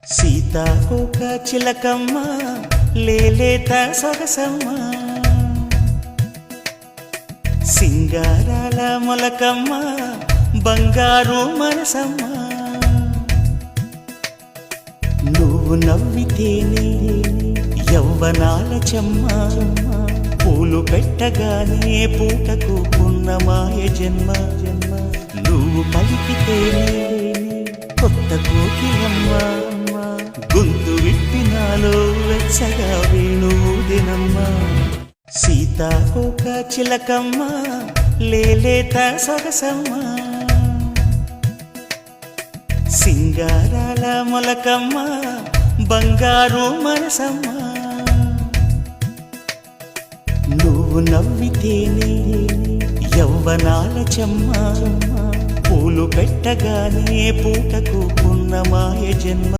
సీతాకోక చిలకమ్మ లేలేత సొగసమ్మ సింగారాల మొలకమ్మ బంగారు మనసమ్మ నువ్వు నవ్వితేనే యవ్వనాల చెమ్మ పూలు పెట్టగానే పూటకు పున్నమాయ జన్మ నువ్వు పలికితేనే కొత్త కోకిలమ్మ గొంతు విప్పినాలో వెచ్చగా వేణువుదినమ్మ సీతాకోక చిలకమ్మ లేలేత సొగసమ్మ సింగారాల మొలకమ్మ బంగారు మనసమ్మ నువ్వు నవ్వితేనే యవ్వనాల చెమ్మ పూలు పెట్టగానే పూటకు పున్నమాయ జన్మ